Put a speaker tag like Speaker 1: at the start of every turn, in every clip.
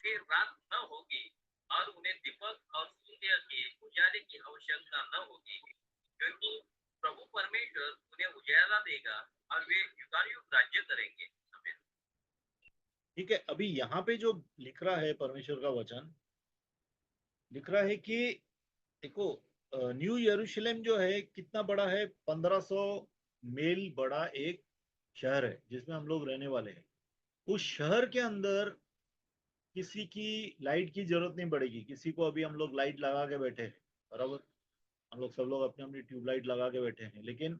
Speaker 1: फिर रात न होगी और उन्हें दीपक और सूर्य के उजाले की आवश्यकता न होगी, क्योंकि प्रभु परमेश्वर उन्हें उजाला देगा और वे युगायुग राज्य करेंगे। आमीन।
Speaker 2: ठीक है, अभी यहाँ पे जो लिख रहा है परमेश्वर का वचन, लिख रहा है कि देखो, न्यू यरूशलेम जो है कितना बड़ा है, 1500 मील बड़ा एक शहर है जिसमें हम लोग रहने वाले हैं। उस शहर के अंदर किसी की लाइट की जरूरत नहीं पड़ेगी। किसी को अभी हम लोग लाइट लगा के बैठे हैं, बराबर, हम लोग सब लोग अपनी अपनी ट्यूबलाइट लगा के बैठे हैं, लेकिन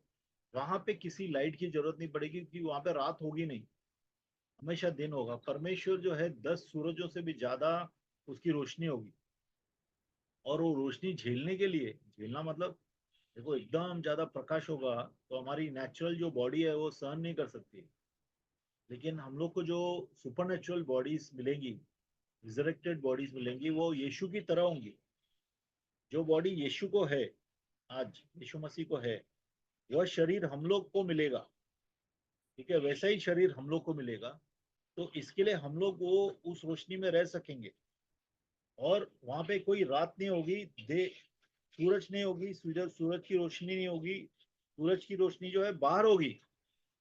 Speaker 2: वहां पे किसी लाइट की जरूरत नहीं पड़ेगी क्योंकि वहां पे रात होगी नहीं, हमेशा दिन होगा। परमेश्वर जो है 10 सूरजों से भी ज्यादा उसकी रोशनी होगी, और वो रोशनी झेलने के लिए, झेलना मतलब देखो एकदम ज्यादा प्रकाश होगा तो हमारी नेचुरल जो बॉडी है वो सहन नहीं कर सकती। लेकिन हम लोग को जो सुपर नेचुरल बॉडीज मिलेंगी, रिजरेक्टेड बॉडीज मिलेंगी, वो यीशु की तरह होंगी। जो बॉडी यीशु को है, आज यीशु मसीह को है, वह शरीर हम लोग को मिलेगा। ठीक है, वैसा ही शरीर हम लोग को मिलेगा। तो इसके लिए हम लोग वो उस रोशनी में रह सकेंगे, और वहां पे कोई रात नहीं होगी, दे सूरज नहीं होगी, सूरज की रोशनी नहीं होगी। सूरज की रोशनी जो है बाहर होगी,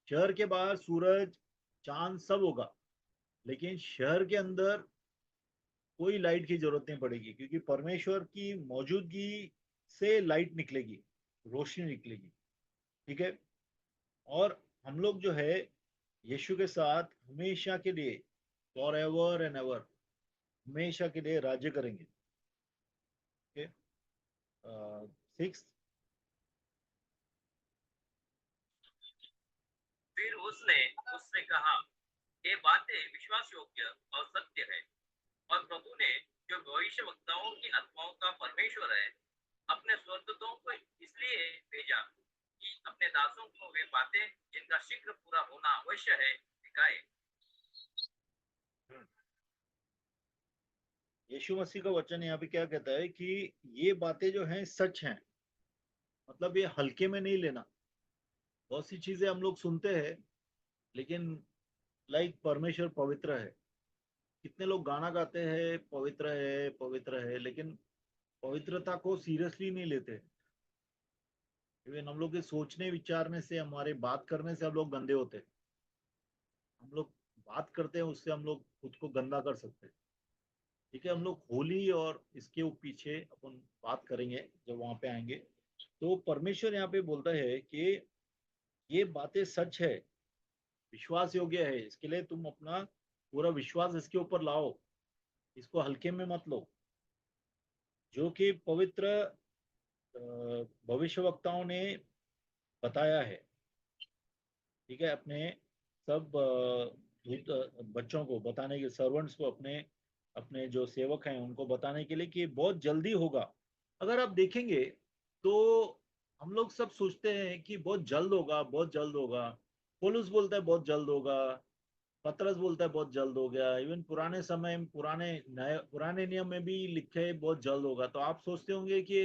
Speaker 2: शहर के बाहर सूरज चांद सब होगा, लेकिन शहर के अंदर कोई लाइट की जरूरत नहीं पड़ेगी, क्योंकि परमेश्वर की मौजूदगी से लाइट निकलेगी, रोशनी निकलेगी। ठीक है, और हम लोग जो है यीशु के साथ हमेशा के लिए, फॉर एवर एंड एवर, हमेशा के लिए राज्य करेंगे। Okay, six.
Speaker 1: फिर उसने उससे कहा, ये बातें विश्वास योग्य और सत्य है, और प्रभु ने, जो भविष्य वक्ताओं की आत्माओं का परमेश्वर है, अपने स्वर्गदूतों को इसलिए भेजा कि अपने दासों को वे बातें जिनका शीघ्र पूरा होना अवश्य है दिखाए।
Speaker 2: यीशु मसीह का वचन यहाँ पे क्या कहता है कि ये बातें जो हैं सच हैं, मतलब ये हल्के में नहीं लेना। बहुत सी चीजें हम लोग सुनते हैं, लेकिन लाइक परमेश्वर पवित्र है। कितने लोग गाना गाते हैं पवित्र है पवित्र है, लेकिन पवित्रता को सीरियसली नहीं लेते। इवन हम लोग के सोचने विचारने से, हमारे बात करने से हम लोग गंदे होते हैं। हम लोग बात करते हैं, उससे हम लोग खुद को गंदा कर सकते हैं। ठीक है, हम लोग होली और इसके पीछे अपन बात करेंगे जब वहां पे आएंगे। तो परमेश्वर यहाँ पे बोलता है कि ये बातें सच है, विश्वास योग्य है, इसके लिए तुम अपना पूरा विश्वास इसके ऊपर लाओ, इसको हल्के में मत लो। जो कि पवित्र भविष्यवक्ताओं ने बताया है। ठीक है, अपने सब बच्चों को बताने के, सर्वेंट्स को, अपने अपने जो सेवक हैं उनको बताने के लिए कि बहुत जल्दी होगा। अगर आप देखेंगे तो हम लोग सब सोचते हैं कि बहुत जल्द होगा, बहुत जल्द होगा। पौलुस बोलता है बहुत जल्द होगा, पतरस बोलता है बहुत जल्द हो गया, इवन पुराने समय में, पुराने नए पुराने नियम में भी लिखे है बहुत जल्द होगा। तो आप सोचते होंगे कि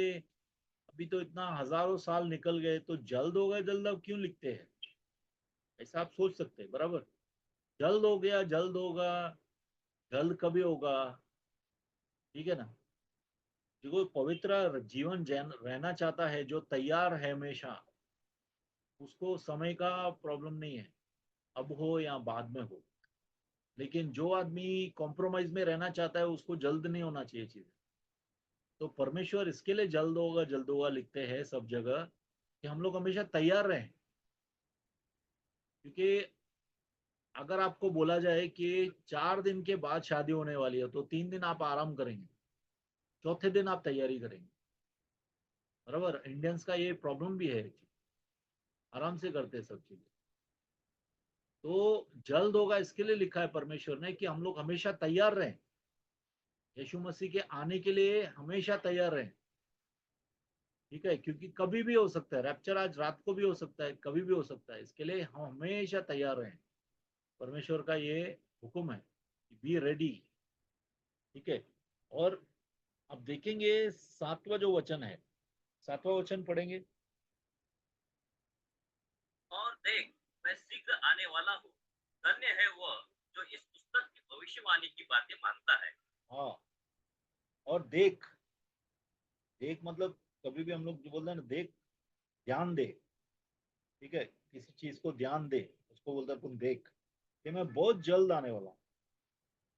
Speaker 2: अभी तो इतना हजारों साल निकल गए, तो जल्द होगा, जल्द अब क्यों लिखते हैं? ऐसा आप सोच सकते हैं, बराबर। जल्द हो गया, जल्द होगा, जल्द कभी होगा? ठीक है ना। जो पवित्र जीवन रहना चाहता है, जो तैयार है हमेशा, उसको समय का प्रॉब्लम नहीं है, अब हो या बाद में हो। लेकिन जो आदमी कॉम्प्रोमाइज में रहना चाहता है, उसको जल्द नहीं होना चाहिए चीजें। तो परमेश्वर इसके लिए जल्द होगा लिखते हैं सब जगह, कि हम लोग हमेशा तैयार रहें। क्योंकि अगर आपको बोला जाए कि 4 दिन के बाद शादी होने वाली है, तो 3 दिन आप आराम करेंगे, चौथे दिन आप तैयारी करेंगे, बराबर। इंडियंस का ये प्रॉब्लम भी है, आराम से करते हैं सब चीजें। तो जल्द होगा इसके लिए लिखा है परमेश्वर ने कि हम लोग हमेशा तैयार रहें, यीशु मसीह के आने के लिए हमेशा तैयार रहें। ठीक है, क्योंकि कभी भी हो सकता है, रैप्चर आज रात को भी हो सकता है, कभी भी हो सकता है, इसके लिए हम हमेशा तैयार रहें। परमेश्वर का ये हुक्म है, बी रेडी। ठीक है, और अब देखेंगे 7वां जो वचन है, 7वां वचन पढ़ेंगे।
Speaker 1: और देख, मैं शीघ्र आने वाला हूँ। धन्य है वह जो इस पुस्तक की भविष्यवाणी की बातें मानता है।
Speaker 2: हाँ, और देख, देख मतलब कभी भी हम लोग जो बोलते हैं ना, देख, ध्यान दे। ठीक है, किसी चीज को ध्यान दे, उसको बोलता है तुम देख कि मैं बहुत जल्द आने वाला हूँ।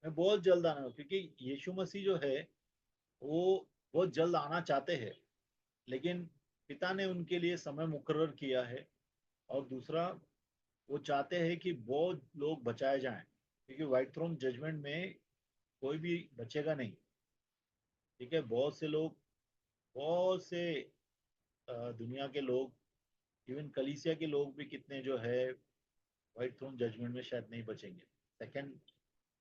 Speaker 2: मैं बहुत जल्द आने वाला हूँ, क्योंकि यीशु मसीह जो है वो बहुत जल्द आना चाहते हैं, लेकिन पिता ने उनके लिए समय मुकर्रर किया है। और दूसरा, वो चाहते हैं कि बहुत लोग बचाए जाएं, क्योंकि व्हाइट थ्रोन जजमेंट में कोई भी बचेगा नहीं। ठीक है, बहुत से लोग, बहुत से दुनिया के लोग, इवन कलीसिया के लोग भी कितने जो है व्हाइट थ्रोन जजमेंट में शायद नहीं बचेंगे। सेकंड,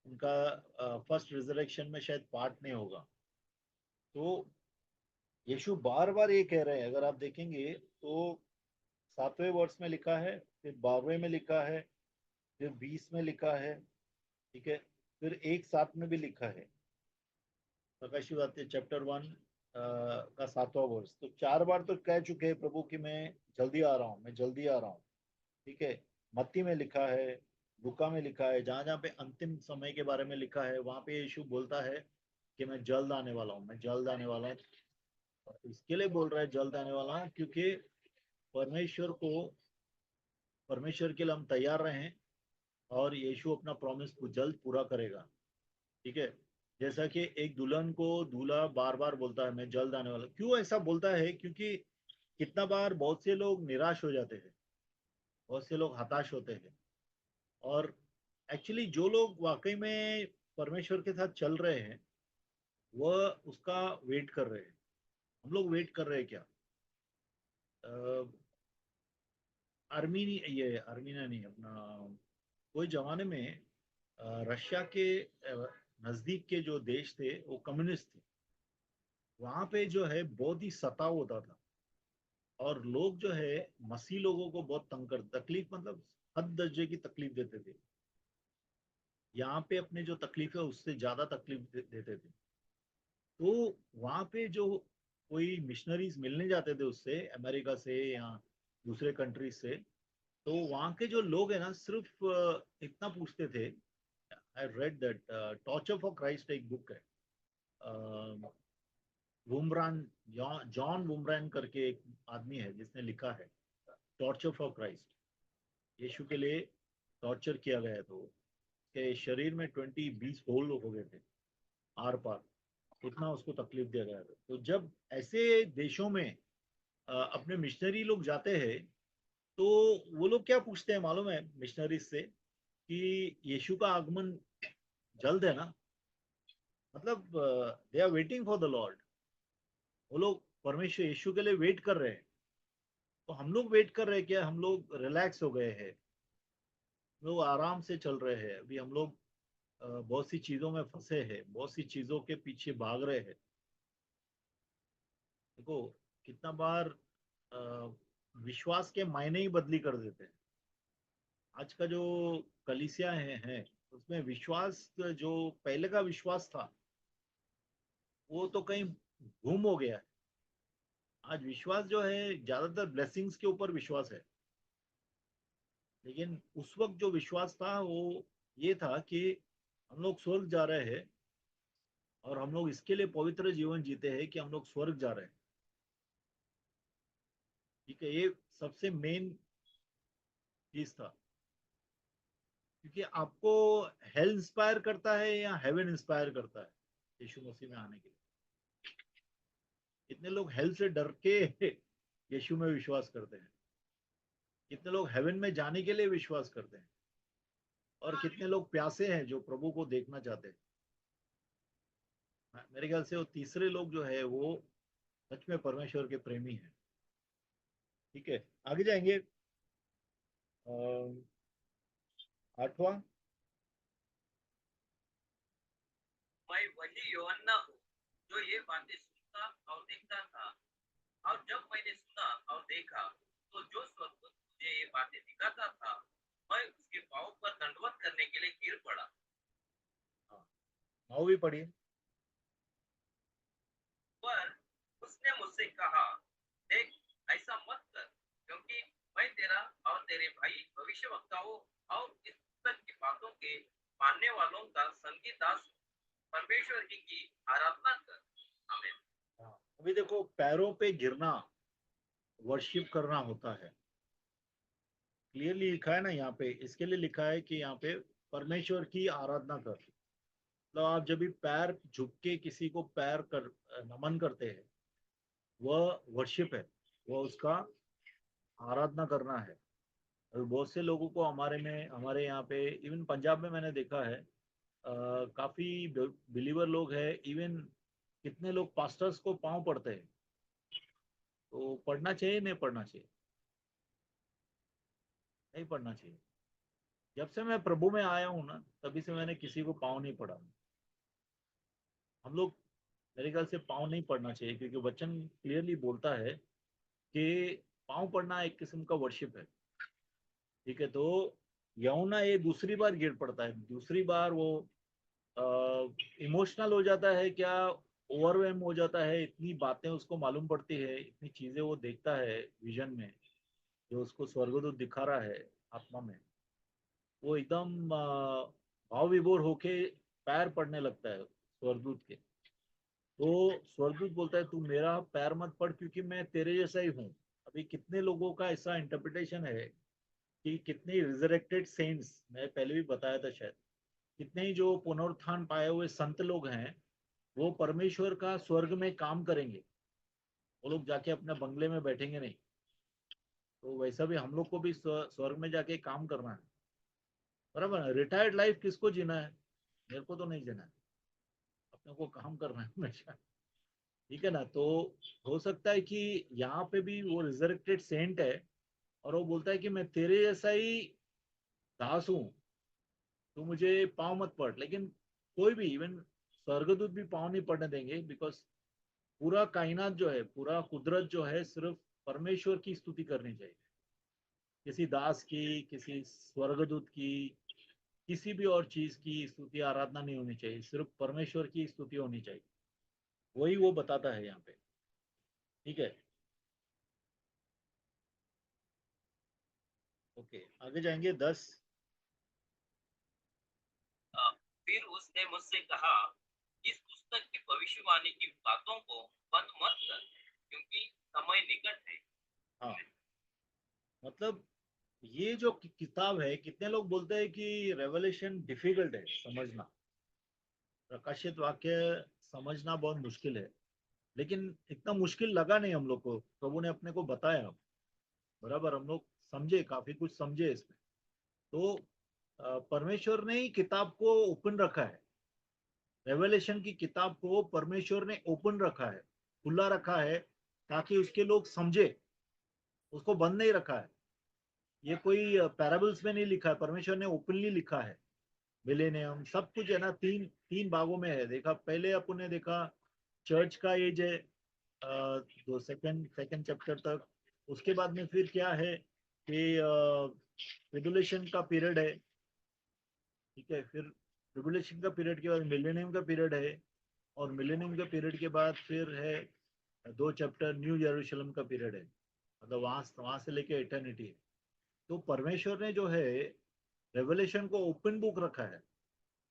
Speaker 2: उनका फर्स्ट रिजरेक्शन में शायद पार्ट नहीं होगा। तो यीशु बार बार ये कह रहे हैं, अगर आप देखेंगे तो 7वें वर्ष में लिखा है, फिर 12वें में लिखा है, फिर 20 में लिखा है। ठीक है, फिर 1:7 में भी लिखा है, प्रकाशित वाक्य चैप्टर 1 का 7वां वर्ष। तो 4 बार तो कह चुके हैं प्रभु कि मैं जल्दी आ रहा हूँ, मैं जल्दी आ रहा हूँ। ठीक है, मत्ती में लिखा है, लुका में लिखा है, जहां जहां पे अंतिम समय के बारे में लिखा है वहां पे यीशु बोलता है कि मैं जल्द आने वाला हूँ, मैं जल्द आने वाला हूँ। इसके लिए बोल रहा है जल्द आने वाला हूँ, क्योंकि परमेश्वर को, परमेश्वर के लिए हम तैयार रहें, और यीशु अपना प्रॉमिस को जल्द पूरा करेगा। ठीक है, जैसा कि एक दुल्हन को दूल्हा बार बार बोलता है मैं जल्द आने वाला। क्यों ऐसा बोलता है? क्योंकि कितना बार बहुत से लोग निराश हो जाते हैं, बहुत से लोग हताश होते हैं, और एक्चुअली जो लोग वाकई में परमेश्वर के साथ चल रहे हैं वह उसका वेट कर रहे हैं। हम लोग वेट कर रहे हैं क्या? आर्मीनी ये आर्मीनिया नहीं, अपना कोई जमाने में रशिया के नजदीक के जो देश थे वो कम्युनिस्ट थे। वहां पे जो है बहुत ही सताव होता था, और लोग जो है मसीह लोगों को बहुत तंग कर, तकलीफ मतलब हद दर्जे की तकलीफ देते थे। यहाँ पे अपने जो तकलीफ है उससे ज्यादा तकलीफ देते थे। तो वहां पे जो कोई मिशनरीज मिलने जाते थे उससे, अमेरिका से या दूसरे कंट्रीज से, तो वहाँ के जो लोग हैं ना सिर्फ इतना पूछते थे। I read that torture for Christ एक बुक है, वुमरान, जॉन वुमरान करके एक आदमी है जिसने लिखा है टॉर्चर फॉर क्राइस्ट। यीशु के लिए टॉर्चर किया गया, तो उसके शरीर में 20 होल हो गए थे, आर पार, इतना उसको तकलीफ दिया गया था। तो जब ऐसे देशों में अपने मिशनरी लोग जाते हैं, तो वो लोग क्या पूछते हैं मालूम है मिशनरीज से? कि यीशु का आगमन जल्द है ना? मतलब they are waiting for the Lord. वो लोग परमेश्वर यीशु के लिए वेट कर रहे हैं। तो हम लोग वेट कर रहे हैं क्या? हम लोग रिलैक्स हो गए हैं, लोग आराम से चल रहे हैं। अभी हम लोग बहुत सी चीजों में फंसे हैं, बहुत सी चीजों के पीछे भाग रहे हैं। देखो, कितना बार अ, विश्वास के मायने ही बदली कर देते हैं। आज का जो कलीसिया है उसमें विश्वास, जो पहले का विश्वास था वो तो कहीं गुम हो गया है। आज विश्वास जो है ज्यादातर ब्लेसिंग्स के ऊपर विश्वास है, लेकिन उस वक्त जो विश्वास था वो ये था कि हम लोग स्वर्ग जा रहे हैं, और हम लोग इसके लिए पवित्र जीवन जीते हैं कि हम लोग स्वर्ग जा रहे हैं। ठीक है, ये सबसे मेन चीज था। क्योंकि आपको हेल इंस्पायर करता है या हेवन इंस्पायर करता है यीशु मसीह में आने के लिए? कितने लोग हेल से डर के यीशु में विश्वास करते हैं, कितने लोग हेवन में जाने के लिए विश्वास करते हैं, और कितने लोग प्यासे हैं जो प्रभु को देखना चाहते हैं। मेरे ख्याल से वो तीसरे लोग जो है वो सच में परमेश्वर के प्रेमी हैं। ठीक है, आगे जाएंगे। 8वां।
Speaker 1: मैं वही यूहन्ना हूँ जो ये बातें सुनता और देखता था। और जब मैंने सुना और देखा, तो जो स्वर्गदूत मुझे ये बातें दिखाता था, मैं उसके पाँव पर दंडवत करने के लिए गिर पड़ा।
Speaker 2: हाँ, 9वीं पढ़िए।
Speaker 1: पर उसने मुझसे कहा, देख, ऐसा मत कर, क्योंकि मैं तेरा और तेरे भाई भविष्यवक्ताओं और इस पुस्तक की बातों के मानने वालों का संगी दास हूँ। परमेश्वर ही की आराधना कर। आमीन।
Speaker 2: हाँ, अभी देखो पैरों पे गिरना वर्शिप करना होता है, क्लियरली लिखा है ना यहाँ पे, इसके लिए लिखा है कि यहाँ पे परमेश्वर की आराधना कर। मतलब आप जब भी पैर झुक के किसी को पैर कर नमन करते हैं, वह वर्शिप है, वह उसका आराधना करना है। और बहुत से लोगों को हमारे यहाँ पे इवन पंजाब में मैंने देखा है, काफी बिलीवर लोग हैं, इवन कितने लोग पास्टर्स को पांव पड़ते हैं। तो पढ़ना चाहिए नहीं पढ़ना चाहिए? नहीं पढ़ना चाहिए। जब से मैं प्रभु में आया हूँ ना, तभी से मैंने किसी को पाँव नहीं पड़ा। हम लोग, मेरे ख्याल से पाँव नहीं पड़ना चाहिए, क्योंकि वचन क्लियरली बोलता है कि पाँव पड़ना एक किस्म का वर्शिप है। ठीक है, तो यहुना ये दूसरी बार गिर पड़ता है, दूसरी बार वो इमोशनल हो जाता है क्या, ओवरवेम हो जाता है, इतनी बातें उसको मालूम पड़ती है, इतनी चीजें वो देखता है विजन में, जो उसको स्वर्गदूत दिखा रहा है आत्मा में, वो एकदम भाव विभोर होके पैर पड़ने लगता है स्वर्गदूत के। तो स्वर्गदूत बोलता है तू मेरा पैर मत पड़, क्योंकि मैं तेरे जैसा ही हूँ। अभी कितने लोगों का ऐसा इंटरप्रिटेशन है कि कितने रिजरेक्टेड सेंट्स, मैं पहले भी बताया था शायद, कितने ही जो पुनरुत्थान पाए हुए संत लोग हैं, वो परमेश्वर का स्वर्ग में काम करेंगे। वो लोग जाके अपने बंगले में बैठेंगे नहीं। तो वैसा भी हम लोग को भी स्वर्ग में जाके काम करना है, बराबर। रिटायर्ड लाइफ किसको जीना है? मेरे को तो नहीं जीना है, अपने को काम करना है हमेशा। ठीक है ना? तो हो सकता है कि यहाँ पे भी वो रिजरेक्टेड सेंट है, और वो बोलता है कि मैं तेरे जैसा ही दास हूँ, तो मुझे पाँव मत पड़। लेकिन कोई भी, इवन स्वर्गदूत भी पाँव नहीं पड़ने देंगे, बिकॉज पूरा कायनात जो है, पूरा कुदरत जो है, सिर्फ परमेश्वर की स्तुति करनी चाहिए। किसी दास की, किसी स्वर्गदूत की, किसी भी और चीज की स्तुति आराधना नहीं होनी चाहिए, सिर्फ परमेश्वर की स्तुति होनी चाहिए। वही वो बताता है यहाँ पे। ठीक है, ओके, आगे जाएंगे 10।
Speaker 1: फिर उसने मुझसे कहा, इस पुस्तक की भविष्यवाणी की बातों को बंद मत कर, क्योंकि समय निकट है।
Speaker 2: हाँ, मतलब ये जो किताब है, कितने लोग बोलते हैं कि रेवलेशन डिफिकल्ट है समझना, प्रकाशित वाक्य समझना बहुत मुश्किल है। लेकिन इतना मुश्किल लगा नहीं हम लोग को, प्रभु ने अपने को बताया, बराबर। हम लोग समझे, काफी कुछ समझे इसमें। तो परमेश्वर ने ही किताब को ओपन रखा है। रेवलेशन की किताब को परमेश्वर ने ओपन रखा है, खुला रखा है, ताकि उसके लोग समझे। उसको बंद नहीं रखा है। ये कोई पैराबल्स में नहीं लिखा है, परमेश्वर ने ओपनली लिखा है। मिलेनियम सब कुछ है ना, तीन तीन भागों में है। देखा, पहले अपन ने देखा चर्च का एज है, दो सेकंड सेकंड चैप्टर तक। उसके बाद में फिर क्या है कि ट्रिबुलेशन का पीरियड है। ठीक है, फिर ट्रिबुलेशन का पीरियड के बाद मिलेनियम का पीरियड है, और मिलेनियम के पीरियड के बाद फिर है दो चैप्टर न्यू यरूशलेम का पीरियड है। मतलब वहां से लेके इटर्निटी है। तो परमेश्वर ने जो है रेवलेशन को ओपन बुक रखा है।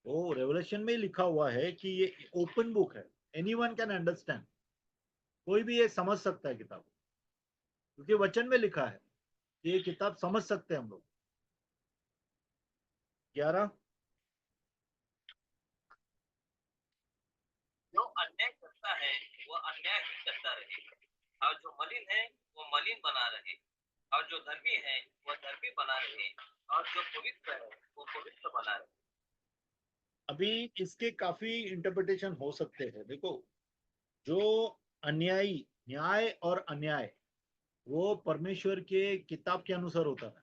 Speaker 2: वो रेवलेशन में ही लिखा हुआ है कि ये ओपन बुक है, एनीवन कैन अंडरस्टैंड। कोई भी ये समझ सकता है किताब, क्योंकि वचन में लिखा है कि ये किताब समझ सकते हैं हम लोग। 11।
Speaker 1: जो अन्याय करता है वह अन्याय ही करता रहे, और जो मलिन है वो मलिन बना रहे, और जो धर्मी है वह धर्मी बना रहे, और जो पवित्र है वो पवित्र बना रहे।
Speaker 2: अभी इसके काफी इंटरप्रिटेशन हो सकते हैं। देखो, जो अन्यायी, न्याय और अन्याय, वो परमेश्वर के किताब के अनुसार होता है।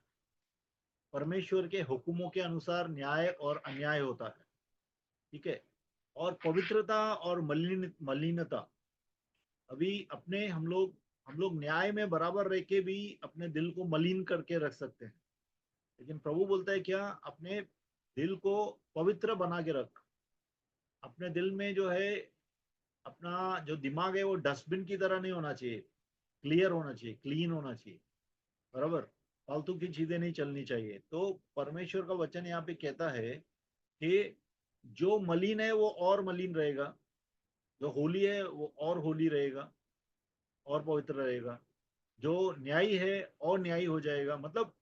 Speaker 2: परमेश्वर के हुक्मों के अनुसार न्याय और अन्याय होता है। ठीक है, और पवित्रता और मलिनता, अभी अपने हम लोग न्याय में बराबर रह के भी अपने दिल को मलिन करके रख सकते हैं। लेकिन प्रभु बोलता है क्या, अपने दिल को पवित्र बना के रख। अपने दिल में जो है, अपना जो दिमाग है वो डस्टबिन की तरह नहीं होना चाहिए, क्लियर होना चाहिए, क्लीन होना चाहिए, बराबर। फालतू की चीजें नहीं चलनी चाहिए। तो परमेश्वर का वचन यहाँ पे कहता है कि जो मलिन है वो और मलिन रहेगा, जो होली है वो और होली रहेगा, और पवित्र रहेगा, जो न्यायी है और न्यायी हो जाएगा। मतलब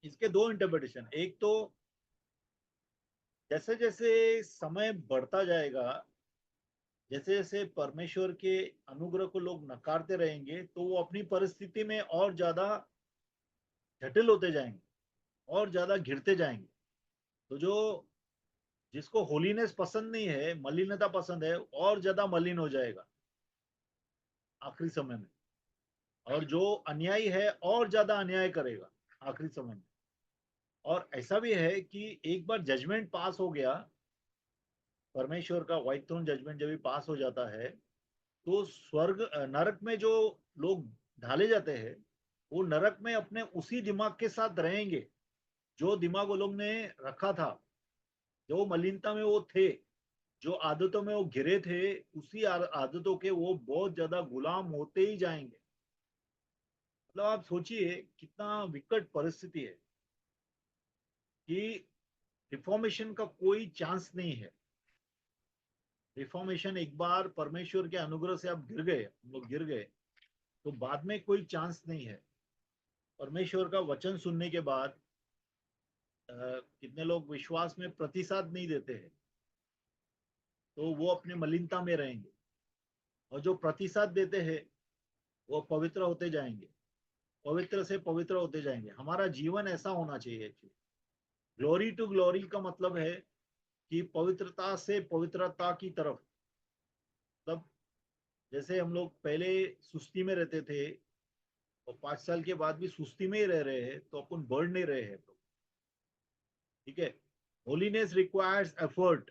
Speaker 2: इसके दो इंटरप्रिटेशन, एक तो जैसे जैसे समय बढ़ता जाएगा, जैसे जैसे परमेश्वर के अनुग्रह को लोग नकारते रहेंगे, तो वो अपनी परिस्थिति में और ज्यादा जटिल होते जाएंगे, और ज्यादा घिरते जाएंगे। तो जो जिसको होलीनेस पसंद नहीं है, मलिनता पसंद है, और ज्यादा मलिन हो जाएगा आखिरी समय में। और जो अन्यायी है और ज्यादा अन्याय करेगा आखिरी समय में। और ऐसा भी है कि एक बार जजमेंट पास हो गया, परमेश्वर का व्हाइट थ्रोन जजमेंट जब भी पास हो जाता है, तो स्वर्ग नरक में जो लोग ढाले जाते हैं, वो नरक में अपने उसी दिमाग के साथ रहेंगे, जो दिमाग वो लोग ने रखा था, जो मलिनता में वो थे, जो आदतों में वो घिरे थे, उसी आदतों के वो बहुत ज्यादा गुलाम होते ही जाएंगे। मतलब आप सोचिए कितना विकट परिस्थिति है कि रिफॉर्मेशन का कोई चांस नहीं है। रिफॉर्मेशन एक बार परमेश्वर के अनुग्रह से आप गिर गए, हम लोग गिर गए, तो बाद में कोई चांस नहीं है। परमेश्वर का वचन सुनने के बाद कितने लोग विश्वास में प्रतिसाद नहीं देते हैं, तो वो अपने मलिनता में रहेंगे। और जो प्रतिसाद देते हैं वो पवित्र होते जाएंगे, पवित्र से पवित्र होते जाएंगे। हमारा जीवन ऐसा होना चाहिए एक्चुअली। ग्लोरी टू ग्लोरी का मतलब है कि पवित्रता से पवित्रता की तरफ। मतलब जैसे हम लोग पहले सुस्ती में रहते थे, और 5 साल के बाद भी सुस्ती में ही रह रहे हैं, तो अपन बढ़ नहीं रहे हैं। तो ठीक है, होलीनेस रिक्वायर्स एफर्ट।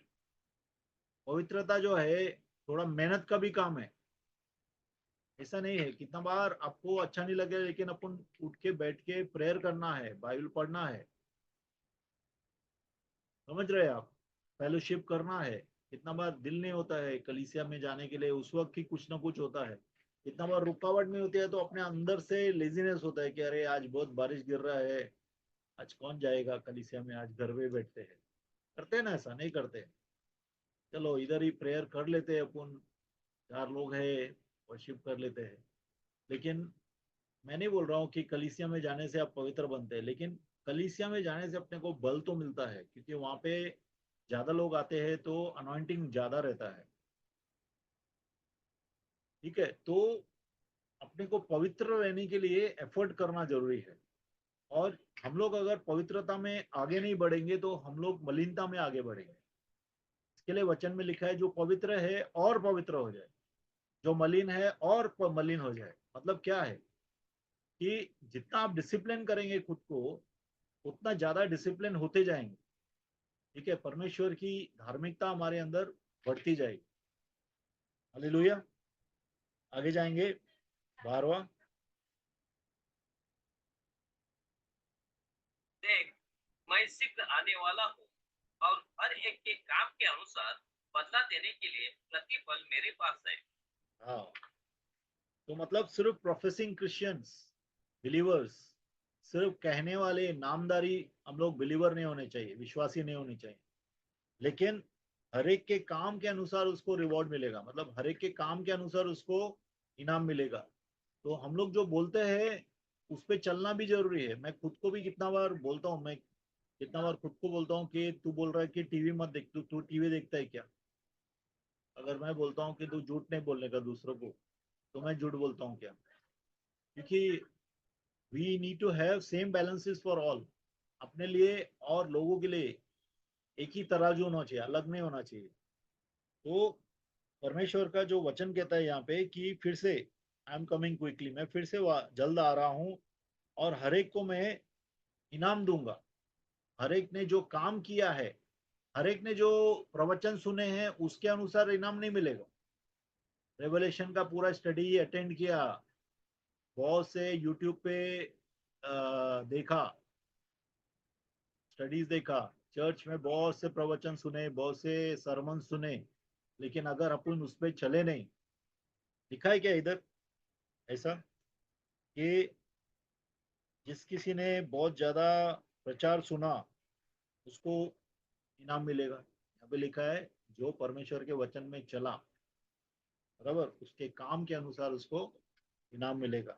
Speaker 2: पवित्रता जो है थोड़ा मेहनत का भी काम है। ऐसा नहीं है, कितना बार आपको अच्छा नहीं लगे, लेकिन अपन उठ के बैठ के प्रेयर करना है, बाइबल पढ़ना है, समझ रहे हैं आप, फेलोशिप करना है। कितना बार दिल नहीं होता है कलीसिया में जाने के लिए, उस वक्त ही कुछ ना कुछ होता है। कितना बार रुकावट नहीं होती है, तो अपने अंदर से लेजीनेस होता है कि अरे आज बहुत बारिश गिर रहा है, आज कौन जाएगा कलीसिया में, आज घर में बैठते हैं। करते हैं ना, ऐसा नहीं करते? चलो इधर ही प्रेयर कर लेते हैं अपन, 4 लोग हैं, वर्शिप कर लेते हैं। लेकिन मैं नहीं बोल रहा हूँ कि कलीसिया में जाने से आप पवित्र बनते हैं, लेकिन कलीसिया में जाने से अपने को बल तो मिलता है, क्योंकि वहां पे ज्यादा लोग आते हैं तो अनॉइंटिंग ज्यादा रहता है। ठीक है, तो अपने को पवित्र रहने के लिए एफर्ट करना जरूरी है। और हम लोग अगर पवित्रता में आगे नहीं बढ़ेंगे, तो हम लोग मलिनता में आगे बढ़ेंगे। इसके लिए वचन में लिखा है, जो पवित्र है और पवित्र हो जाए, जो मलिन है और मलिन हो जाए। मतलब क्या है कि जितना आप डिसिप्लिन करेंगे खुद को, उतना ज्यादा डिसिप्लिन होते जाएंगे। ठीक है, परमेश्वर की धार्मिकता हमारे अंदर बढ़ती जाएगी। हालेलुया। आगे जाएंगे, 12वां।
Speaker 1: देख, मैं शीघ्र आने वाला हूँ, और हर एक के काम के अनुसार बदला देने के लिए प्रतिफल मेरे पास है।
Speaker 2: हाँ, तो मतलब सिर्फ प्रोफेसिंग क्रिश्चियंस, बिलीवर्स, सिर्फ कहने वाले नामदारी हम लोग बिलीवर नहीं होने चाहिए, विश्वासी नहीं होने चाहिए। लेकिन हर एक के काम के अनुसार उसको रिवॉर्ड मिलेगा, मतलब हर एक के काम के अनुसार उसको इनाम मिलेगा। तो हम लोग जो बोलते हैं उस पे चलना भी जरूरी है। मैं खुद को भी कितना बार बोलता हूँ, मैं कितना बार खुद को बोलता हूँ कि तू बोल रहा है कि टीवी मत देख, तू टीवी देखता है क्या? अगर मैं बोलता हूँ कि तू झूठ नहीं बोलने का दूसरों को, तो मैं झूठ बोलता हूँ क्या? क्योंकि we need to have same balances for all. अपने लिए और लोगों के लिए एक ही तराजू होना चाहिए, अलग नहीं होना चाहिए। तो परमेश्वर का जो वचन कहता है यहाँ पे कि फिर से आई एम कमिंग क्विकली, मैं फिर से जल्द आ रहा हूँ, और हर एक को मैं इनाम दूंगा। हर एक ने जो काम किया है, हर एक ने जो प्रवचन सुने हैं, उसके अनुसार इनाम नहीं मिलेगा। रेवलेशन का पूरा स्टडी अटेंड किया, बहुत से यूट्यूब पे देखा, स्टडीज देखा, चर्च में बहुत से प्रवचन सुने, बहुत से सरमन सुने, लेकिन अगर अपन उस पर चले नहीं। लिखा है क्या इधर ऐसा कि जिस किसी ने बहुत ज्यादा प्रचार सुना, उसको इनाम मिलेगा? अभी लिखा है जो परमेश्वर के वचन में चला, बराबर, उसके काम के अनुसार उसको इनाम मिलेगा।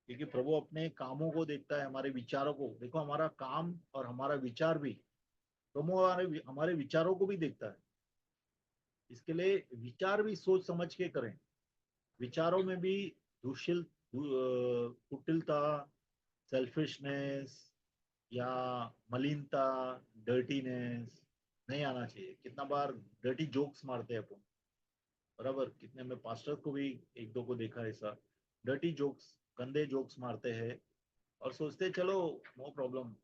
Speaker 2: क्योंकि प्रभु अपने कामों को देखता है, हमारे विचारों को। देखो, हमारा काम और हमारा विचार भी, प्रभु हमारे हमारे विचारों को भी देखता है। इसके लिए विचार भी सोच समझ के करें। विचारों में भी कुटिलता, सेल्फिशनेस या मलिनता, डर्टीनेस नहीं आना चाहिए। कितना बार डर्टी जोक्स मारते हैं अपन, बराबर। कितने में पास्टर को भी एक दो को देखा है ऐसा, डर्टी जोक्स, गंदे जोक्स मारते हैं और सोचते हैं, चलो no problem,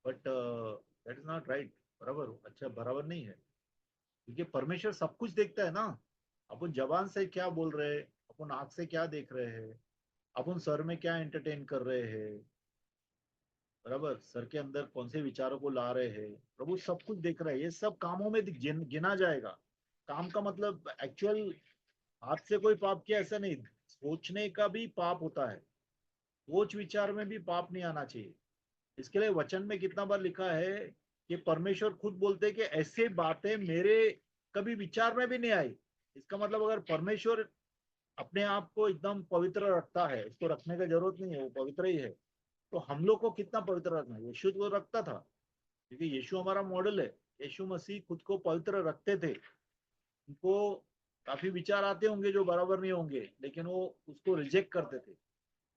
Speaker 2: but that is not right, बराबर, अच्छा बराबर नहीं है। क्योंकि परमेश्वर सब कुछ देखता है ना। अपन जबान से क्या बोल रहे हैं, अपन आंख से क्या देख रहे हैं, अपन सर में क्या एंटरटेन कर रहे हैं, बराबर, सर के अंदर कौन से विचारों को ला रहे हैं, प्रभु सब कुछ देख रहा है। ये सब कामों में गिना जाएगा। काम का मतलब एक्चुअल हाथ से कोई पाप किया ऐसा नहीं, सोचने का भी पाप होता है। सोच विचार में भी पाप नहीं आना चाहिए। इसके लिए वचन में कितना बार लिखा है कि परमेश्वर खुद बोलते हैं कि ऐसे बातें मेरे कभी विचार में भी नहीं आई। इसका मतलब अगर परमेश्वर अपने आप को एकदम पवित्र रखता है, उसको रखने की जरूरत नहीं है, वो पवित्र ही है, तो हम लोग को कितना पवित्र रखना है। यीशु तो रखता था, क्योंकि यीशु हमारा मॉडल है। यीशु मसीह खुद को पवित्र रखते थे। उनको काफी विचार आते होंगे जो बराबर नहीं होंगे, लेकिन वो उसको रिजेक्ट करते थे।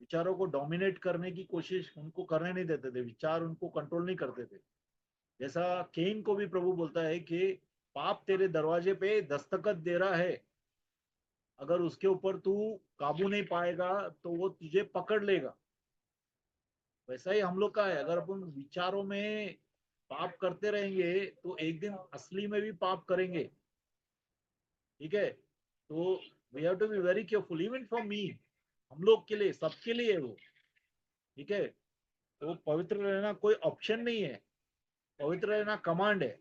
Speaker 2: विचारों को डोमिनेट करने की कोशिश उनको करने नहीं देते थे, विचार उनको कंट्रोल नहीं करते थे। जैसा केन को भी प्रभु बोलता है कि पाप तेरे दरवाजे पे दस्तखत दे रहा है, अगर उसके ऊपर तू काबू नहीं पाएगा तो वो तुझे पकड़ लेगा। वैसा ही हम लोग का है। अगर अपन विचारों में पाप करते रहेंगे तो एक दिन असली में भी पाप करेंगे। ठीक है, तो we have to be very careful, even for me, हम लोग के लिए, सबके लिए है वो। ठीक है, तो पवित्र रहना कोई ऑप्शन नहीं है, पवित्र रहना कमांड है,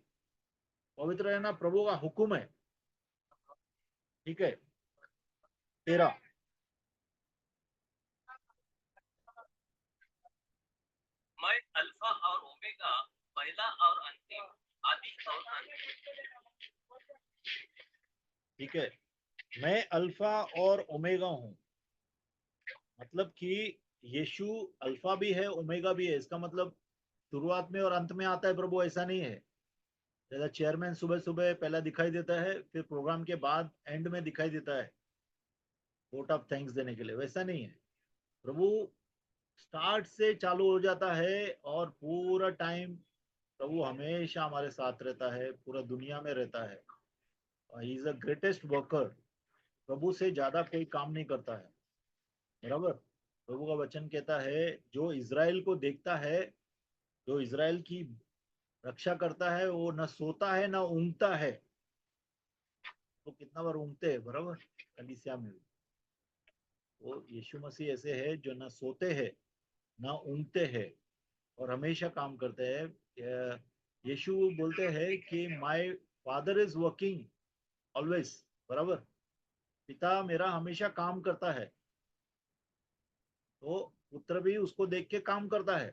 Speaker 2: पवित्र रहना प्रभु का हुक्म है। ठीक है, तेरा।
Speaker 1: मैं अल्फा और ओमेगा, पहला और अंतिम, आदि और अंत।
Speaker 2: ठीक है, मैं अल्फा और ओमेगा हूं। मतलब कि यीशु अल्फा भी है, ओमेगा भी है। इसका मतलब शुरुआत में और अंत में आता है प्रभु, ऐसा नहीं है। जैसा चेयरमैन सुबह सुबह पहला दिखाई देता है, फिर प्रोग्राम के बाद एंड में दिखाई देता है वोट ऑफ थैंक्स देने के लिए, वैसा नहीं है। प्रभु स्टार्ट से चालू हो जाता है और पूरा टाइम प्रभु हमेशा हमारे साथ रहता है, पूरा दुनिया में रहता है। He is the greatest worker. प्रभु से ज्यादा कोई काम नहीं करता है, बराबर। प्रभु का वचन कहता है जो इज़राइल को देखता है, जो इज़राइल की रक्षा करता है, वो न सोता है न ऊँगता है। तो कितना बार ऊँगते हैं, बराबर, कलीसिया में भी। वो यीशु मसीह ऐसे है जो न सोते हैं न ऊँगते हैं और हमेशा काम करते हैं। यीशु बोलते हैं कि my father is working always, बराबर। पिता मेरा हमेशा काम करता है, तो पुत्र भी उसको देख के काम करता है।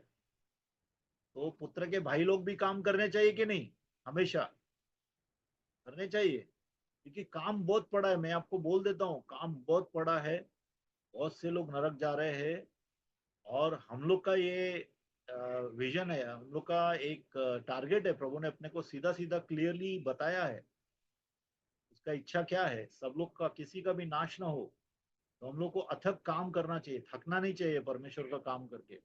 Speaker 2: तो पुत्र के भाई लोग भी काम करने चाहिए कि नहीं? हमेशा करने चाहिए, क्योंकि काम बहुत पड़ा है। मैं आपको बोल देता हूँ, काम बहुत पड़ा है। बहुत से लोग नरक जा रहे हैं और हम लोग का ये विजन है, हम लोग का एक टारगेट है। प्रभु ने अपने को सीधा सीधा क्लियरली बताया है। उसका इच्छा क्या है, सब लोग का, किसी का भी नाश ना हो। तो हम लोग को अथक काम करना चाहिए, थकना नहीं चाहिए परमेश्वर का काम करके।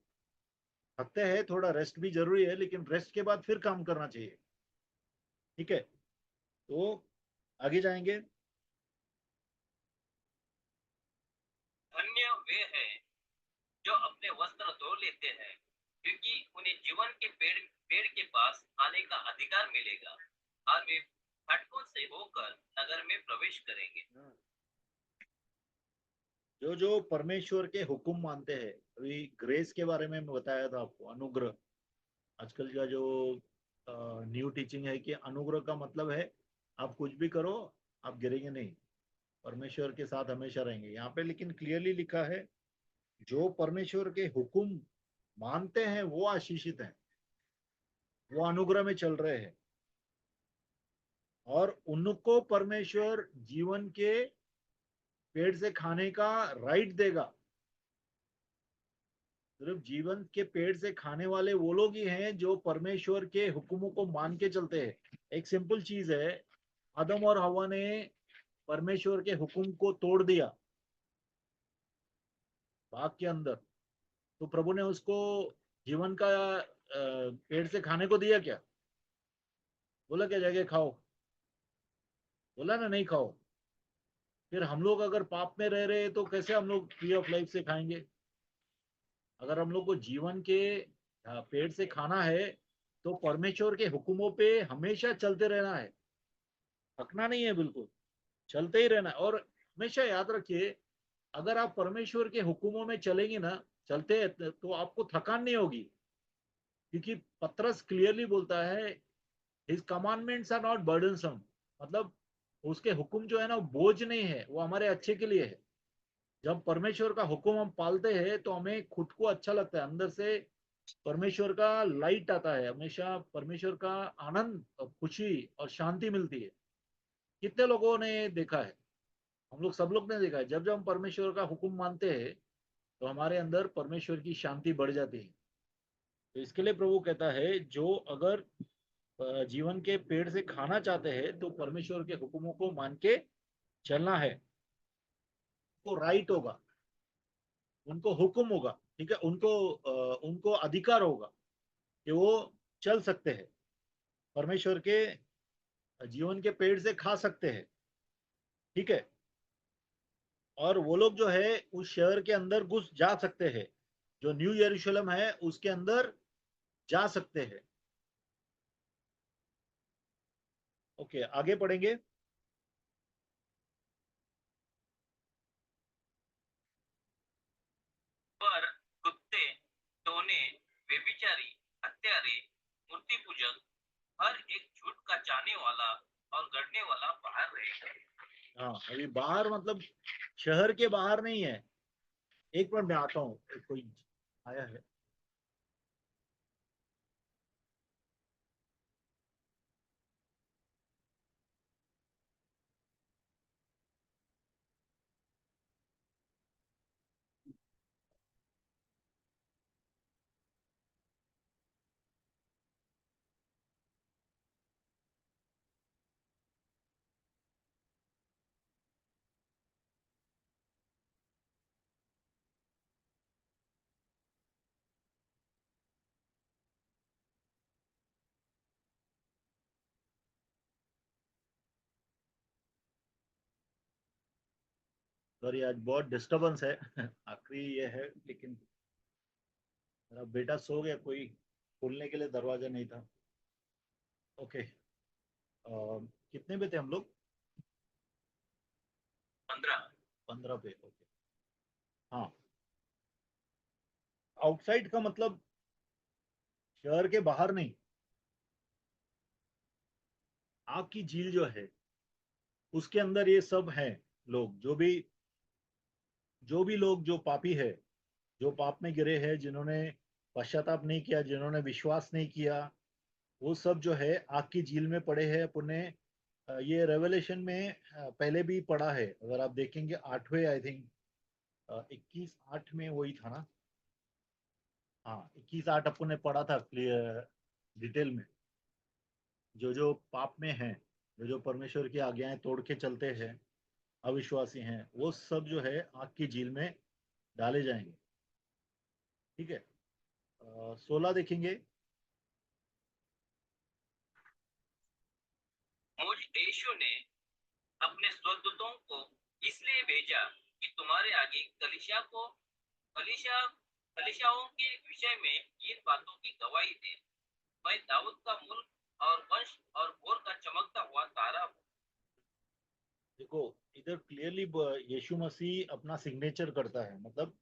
Speaker 2: थकते हैं, थोड़ा रेस्ट भी जरूरी है, लेकिन रेस्ट के बाद फिर काम करना चाहिए। ठीक है, तो आगे जाएंगे।
Speaker 1: धन्य वे हैं जो अपने वस्त्र धो लेते हैं, क्योंकि उन्हें जीवन के पेड़ के पास आने का अधिकार मिलेगा और वे फाटकों से होकर नगर में प्रवेश करेंगे।
Speaker 2: जो जो परमेश्वर के हुक्म मानते हैं, अभी ग्रेस के बारे में मैं बताया था आपको, अनुग्रह। आजकल का जो न्यू टीचिंग है कि अनुग्रह का मतलब है आप कुछ भी करो, आप गिरेंगे नहीं, परमेश्वर के साथ हमेशा रहेंगे। यहाँ पे लेकिन क्लियरली लिखा है जो परमेश्वर के हुक्म मानते हैं वो आशीषित हैं, वो अनुग्रह में चल रहे हैं। और उनको परमेश्वर जीवन के पेड़ से खाने का राइट देगा। सिर्फ जीवन के पेड़ से खाने वाले वो लोग ही हैं जो परमेश्वर के हुक्मों को मान के चलते हैं। एक सिंपल चीज है, आदम और हवा ने परमेश्वर के हुक्म को तोड़ दिया बाग के अंदर, तो प्रभु ने उसको जीवन का पेड़ से खाने को दिया क्या? बोला क्या जाके खाओ? बोला ना नहीं खाओ। फिर हम लोग अगर पाप में रह रहे हैं तो कैसे हम लोग ट्री ऑफ लाइफ से खाएंगे? अगर हम लोग को जीवन के पेड़ से खाना है तो परमेश्वर के हुक्मों पे हमेशा चलते रहना है, थकना नहीं है, बिल्कुल चलते ही रहना है। और हमेशा याद रखिए, अगर आप परमेश्वर के हुक्मों में चलेंगे ना, चलते हैं, तो आपको थकान नहीं होगी। क्योंकि पत्रस क्लियरली बोलता है, his commandments are not burdensome, मतलब उसके हुक्म जो है ना वो बोझ नहीं है, वो हमारे अच्छे के लिए है। जब परमेश्वर का हुक्म हम पालते हैं तो हमें खुद को अच्छा लगता है, अंदर से परमेश्वर का लाइट आता है, हमेशा परमेश्वर का आनंद और खुशी और शांति मिलती है। कितने लोगों ने देखा है, हम लोग सब लोग ने देखा है, जब जब हम परमेश्वर का हुक्म मानते हैं तो हमारे अंदर परमेश्वर की शांति बढ़ जाती है। तो इसके लिए प्रभु कहता है, जो अगर जीवन के पेड़ से खाना चाहते हैं तो परमेश्वर के हुक्मों को मान के चलना है। तो राइट होगा, उनको हुक्म होगा, ठीक है, उनको अधिकार होगा कि वो चल सकते हैं, परमेश्वर के जीवन के पेड़ से खा सकते हैं, ठीक है। और वो लोग जो है उस शहर के अंदर घुस जा सकते हैं, जो न्यू यरूशलेम है उसके अंदर जा सकते हैं। ओके, आगे पढ़ेंगे।
Speaker 1: पर कुत्ते, टोने, व्यभिचारी, हत्यारे, मूर्ति पूजक, हर एक झूठ का चाहने वाला और गढ़ने वाला बाहर रहेगा।
Speaker 2: हाँ, अभी बाहर मतलब शहर के बाहर नहीं है। एक मिनट में आता हूँ, कोई आया है। सॉरी, आज बहुत डिस्टरबेंस है आखिरी ये है, लेकिन मेरा बेटा सो गया, कोई खोलने के लिए दरवाजा नहीं था। ओके, कितने पे थे हम लोग?
Speaker 1: 15।
Speaker 2: 15 पे, ओके। हाँ, आउटसाइड का मतलब शहर के बाहर नहीं। आग की झील जो है उसके अंदर ये सब है लोग, जो भी लोग जो पापी है, जो पाप में गिरे हैं, जिन्होंने पश्चाताप नहीं किया, जिन्होंने विश्वास नहीं किया, वो सब जो है आग की झील में पड़े हैं। पुण्य ये रेवलेशन में पहले भी पढ़ा है, अगर आप देखेंगे 8वें आई थिंक 21:8 में वही था ना। हाँ, 21:8 अपन ने पढ़ा था क्लियर डिटेल में। जो पाप में है, जो परमेश्वर की आज्ञाएं तोड़ के चलते हैं, अविश्वासी हैं, वो सब जो है आग की झील में डाले जाएंगे, ठीक है। 16 देखेंगे।
Speaker 1: मुझ यीशु ने अपने स्वर्गदूतों को इसलिए भेजा कि तुम्हारे आगे कलिशा कलिशाओं के विषय में इन बातों की गवाही दे। मैं दाऊद का मूल और वंश और भोर का चमकता हुआ तारा हूँ।
Speaker 2: देखो, इधर क्लियरली यीशु मसीह अपना सिग्नेचर करता है, मतलब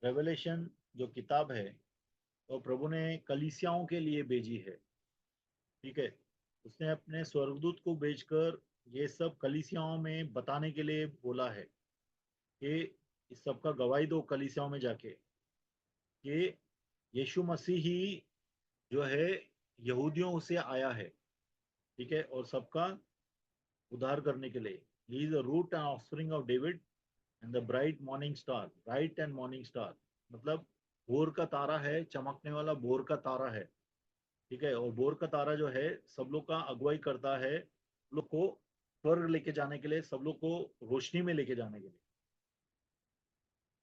Speaker 2: रेवलेशन जो किताब है वो प्रभु ने कलीसियाओं के लिए भेजी है, ठीक है। उसने अपने स्वर्गदूत को भेजकर ये सब कलीसियाओं में बताने के लिए बोला है कि इस सब का गवाही दो कलीसियाओं में जाके, कि यीशु मसीह ही जो है यहूदियों से आया है, ठीक है, और सबका उद्धार करने के लिए। He is the root and offspring of David and the bright morning star, bright and morning star, मतलब भोर का तारा है, चमकने वाला भोर का तारा है। ठीक है, और भोर का तारा जो है सब लोग का अगुवाई करता है, लोग को स्वर्ग लेके जाने के लिए, सब लोग को रोशनी में लेके जाने के लिए।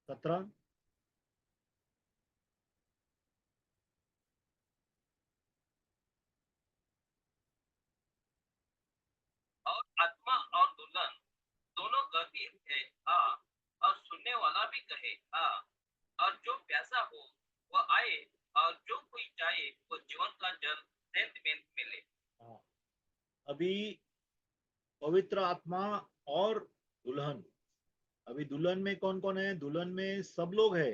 Speaker 2: 17।
Speaker 1: और आत्मा और दुल्हन दोनों कहती है आ, और सुनने वाला भी कहे आ, और जो प्यासा हो वह आए, और जो कोई चाहे वो जीवन का जल सेंत में मिले।
Speaker 2: हाँ, अभी पवित्र आत्मा और दुल्हन, अभी दुल्हन में कौन कौन है? दुल्हन में सब लोग है,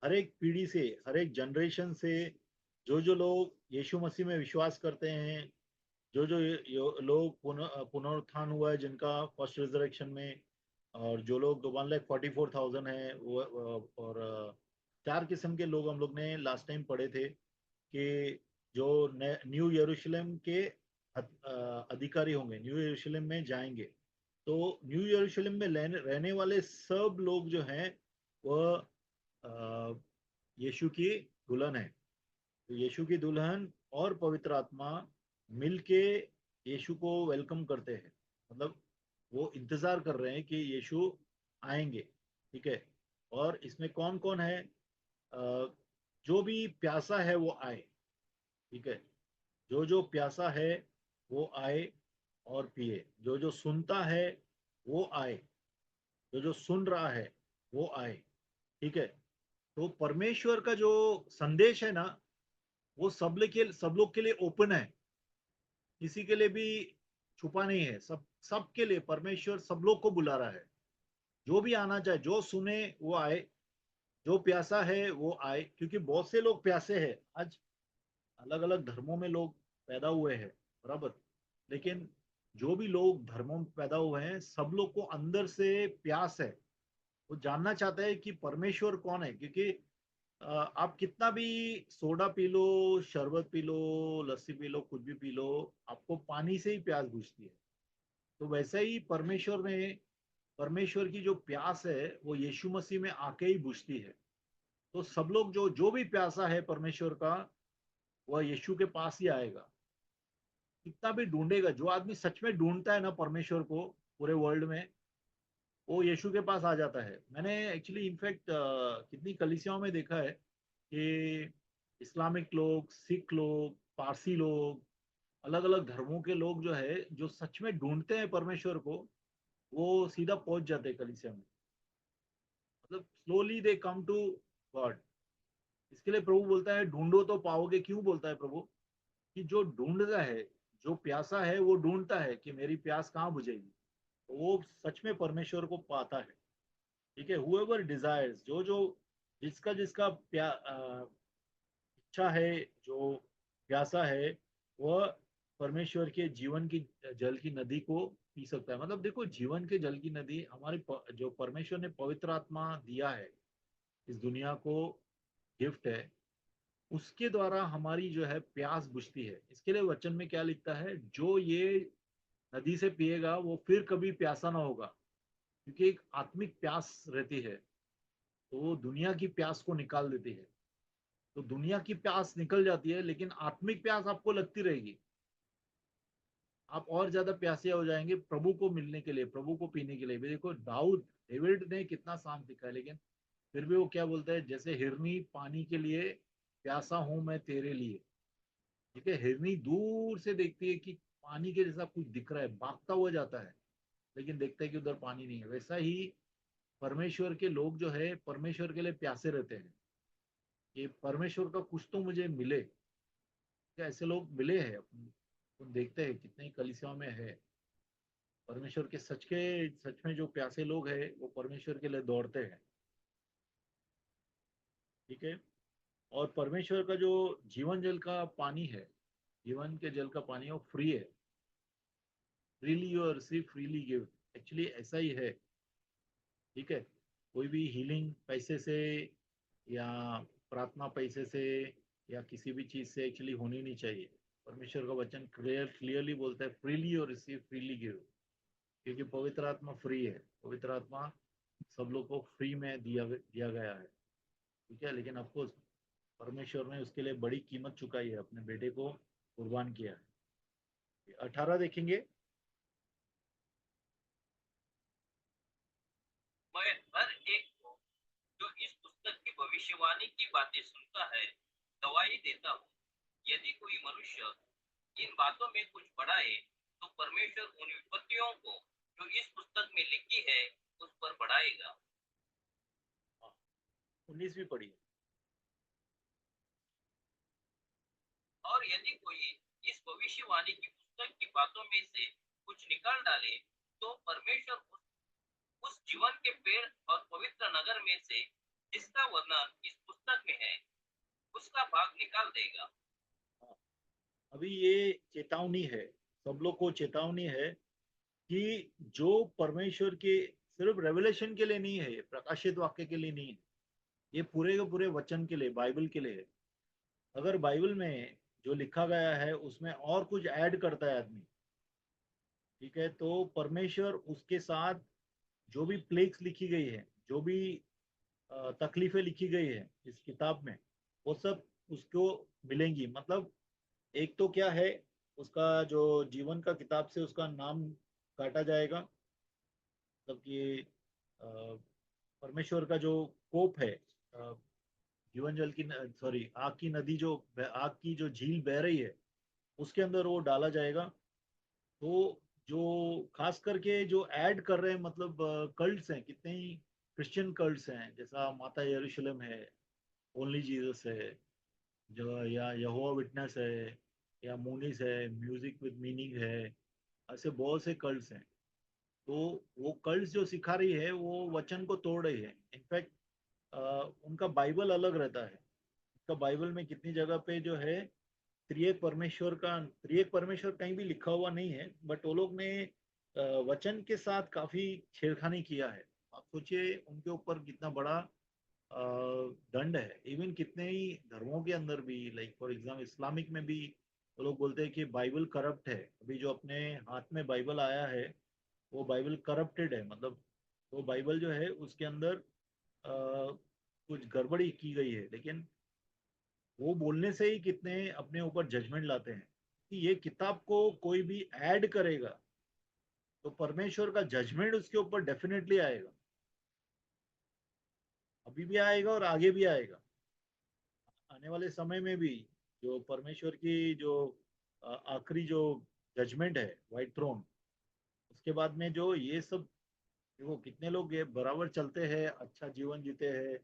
Speaker 2: हर एक पीढ़ी से, हर एक जनरेशन से, जो लोग यीशु मसीह में विश्वास करते हैं, जो लोग पुनरुत्थान हुआ है जिनका फर्स्ट रिजरेक्शन में, और जो लोग 1,44,000 है वो, और चार किस्म के लोग हम लोग ने लास्ट टाइम पढ़े थे कि जो न्यू यरूशलेम के अधिकारी होंगे, न्यू यरूशलेम में जाएंगे। तो न्यू यरूशलेम में रहने वाले सब लोग जो हैं वह यीशु की दुल्हन है। तो यीशु की दुल्हन और पवित्र आत्मा मिलके यीशु को वेलकम करते हैं, मतलब वो इंतजार कर रहे हैं कि यीशु आएंगे। ठीक है, और इसमें कौन कौन है? जो भी प्यासा है वो आए। ठीक है, जो प्यासा है वो आए और पिए, जो सुनता है वो आए, जो सुन रहा है वो आए। ठीक है, तो परमेश्वर का जो संदेश है ना, वो सब लोग के लिए ओपन है, किसी के लिए भी छुपा नहीं है, सबके लिए परमेश्वर सब लोग को बुला रहा है। जो भी आना चाहे, जो सुने वो आए, जो प्यासा है वो आए, क्योंकि बहुत से लोग प्यासे हैं आज, अलग अलग धर्मों में लोग पैदा हुए हैं, बराबर, लेकिन जो भी लोग धर्मों में पैदा हुए हैं सब लोग को अंदर से प्यास है, वो जानना चाहता है कि परमेश्वर कौन है। क्योंकि आप कितना भी सोडा पी लो, शरबत पी लो, लस्सी पी लो, कुछ भी पी लो, आपको पानी से ही प्यास बुझती है। तो वैसे ही परमेश्वर की जो प्यास है वो यीशु मसीह में आके ही बुझती है। तो सब लोग जो जो भी प्यासा है परमेश्वर का, वह यीशु के पास ही आएगा। कितना भी ढूंढेगा, जो आदमी सच में ढूंढता है ना परमेश्वर को पूरे वर्ल्ड में, वो यीशु के पास आ जाता है। मैंने एक्चुअली इनफैक्ट कितनी कलीसियाओं में देखा है कि इस्लामिक लोग, सिख लोग, पारसी लोग, अलग अलग धर्मों के लोग जो है, जो सच में ढूंढते हैं परमेश्वर को, वो सीधा पहुंच जाते हैं कलीसिया में, मतलब slowly they come to God. इसके लिए प्रभु बोलता है ढूंढो तो पाओगे। क्यों बोलता है प्रभु? कि जो ढूंढता है, जो प्यासा है वो ढूंढता है कि मेरी प्यास कहाँ बुझेगी, तो वो सच में परमेश्वर को पाता है। ठीक है, हुएवर डिजायर्स, जो जो जिसका जिसका इच्छा है, जो प्यासा है, वह परमेश्वर के जीवन की जल की नदी को पी सकता है। मतलब देखो, जीवन के जल की नदी हमारे जो परमेश्वर ने पवित्र आत्मा दिया है इस दुनिया को, गिफ्ट है, उसके द्वारा हमारी जो है प्यास बुझती है। इसके लिए वचन में क्या लिखता है? जो ये नदी से पिएगा वो फिर कभी प्यासा ना होगा। क्योंकि एक आत्मिक प्यास रहती है, तो वो दुनिया की प्यास को निकाल देती है। तो दुनिया की प्यास निकल जाती है, लेकिन आत्मिक प्यास आपको लगती रहेगी। आप और ज्यादा प्यासे हो जाएंगे प्रभु को मिलने के लिए, प्रभु को पीने के लिए भी। देखो डेविड ने कितना शांत दिखा है, लेकिन फिर भी वो क्या बोलता है? जैसे हिरनी पानी के लिए प्यासा हूं मैं तेरे लिए। ठीक है, हिरनी दूर से देखती है कि पानी के जैसा कुछ दिख रहा है, भागता हुआ जाता है, लेकिन देखता है कि उधर पानी नहीं है। वैसा ही परमेश्वर के लोग जो है परमेश्वर के लिए प्यासे रहते हैं कि परमेश्वर का कुछ तो मुझे मिले। क्या ऐसे लोग मिले हैं? तुम देखते हैं कितने कलीसियाओं में है, परमेश्वर के सच में जो प्यासे लोग हैं वो परमेश्वर के लिए दौड़ते हैं। ठीक है, और परमेश्वर का जो जीवन जल का पानी है, जीवन के जल का पानी है, वो फ्री है। Freely you receive freely give, actually ऐसा ही है। ठीक है, कोई भी हीलिंग पैसे से या प्रार्थना पैसे से या किसी भी चीज से एक्चुअली होनी नहीं चाहिए। परमेश्वर का वचन क्लियरली बोलता है फ्रीली और रिसीव फ्रीली गिव, क्योंकि पवित्र आत्मा फ्री है, पवित्र आत्मा सब लोग को फ्री में दिया गया है। ठीक है, लेकिन ऑफकोर्स परमेश्वर ने उसके लिए बड़ी कीमत चुकाई है, अपने बेटे को कुर्बान किया है। 18 देखेंगे।
Speaker 1: मैं हर एक को जो इस पुस्तक की भविष्यवाणी की बातें सुनता है गवाही देता हूँ, यदि कोई मनुष्य इन बातों में कुछ बढ़ाए तो परमेश्वर उन विपत्तियों को जो इस पुस्तक में लिखी है उस पर बढ़ाएगा।
Speaker 2: 19 भी पढ़िए।
Speaker 1: और यदि कोई इस भविष्यवाणी की पुस्तक की बातों में से कुछ निकाल डाले तो परमेश्वर उस जीवन के पेड़ और पवित्र नगर में से जिसका वर्णन इस पुस्तक में है उसका भाग निकाल देगा।
Speaker 2: अभी ये चेतावनी है, सब लोग को चेतावनी है कि जो परमेश्वर के सिर्फ रेवलेशन के लिए नहीं है, प्रकाशित वाक्य के लिए नहीं है, ये पूरे के पूरे वचन के लिए, बाइबल के लिए है। अगर बाइबल में जो लिखा गया है उसमें और कुछ ऐड करता है आदमी, ठीक है, तो परमेश्वर उसके साथ जो भी प्लेग्स लिखी गई है, जो भी तकलीफें लिखी गई है इस किताब में, वो सब उसको मिलेंगी। मतलब एक तो क्या है, उसका जो जीवन का किताब से उसका नाम काटा जाएगा, मतलब कि परमेश्वर का जो कोप है, जीवन जल की, सॉरी, आग की नदी, जो आग की जो झील बह रही है, उसके अंदर वो डाला जाएगा। तो जो खास करके जो ऐड कर रहे हैं, मतलब कल्ट्स हैं, कितने ही क्रिश्चियन कल्ट्स हैं, जैसा माता यरूशलेम है, ओनली जीसस है, जो या यहोवा विटनेस है, या मोनिस है, म्यूजिक विद मीनिंग है, ऐसे बहुत से कल्ट्स हैं। तो वो कल्ट्स जो सिखा रही है वो वचन को तोड़ रही है। इनफैक्ट उनका बाइबल अलग रहता है। उनका बाइबल में कितनी जगह पे जो है त्रिएक परमेश्वर कहीं भी लिखा हुआ नहीं है, बट वो लोग ने वचन के साथ काफी छेड़खानी किया है। आप सोचिए उनके ऊपर कितना बड़ा दंड है। इवन कितने ही धर्मों के अंदर भी, लाइक फॉर एग्जाम्पल इस्लामिक में भी वो लोग बोलते हैं कि बाइबल करप्ट है। अभी जो अपने हाथ में बाइबल आया है वो बाइबल करप्टेड है, मतलब वो बाइबल जो है उसके अंदर कुछ गड़बड़ी की गई है। लेकिन वो बोलने से ही कितने अपने ऊपर जजमेंट लाते हैं कि ये किताब को कोई भी ऐड करेगा तो परमेश्वर का जजमेंट उसके ऊपर डेफिनेटली आएगा, अभी भी आएगा और आगे भी आएगा। आने वाले समय में भी जो परमेश्वर की जो आखिरी जो जजमेंट है, व्हाइट थ्रोन, उसके बाद में जो ये सब, देखो कितने लोग ये बराबर चलते हैं, अच्छा जीवन जीते हैं,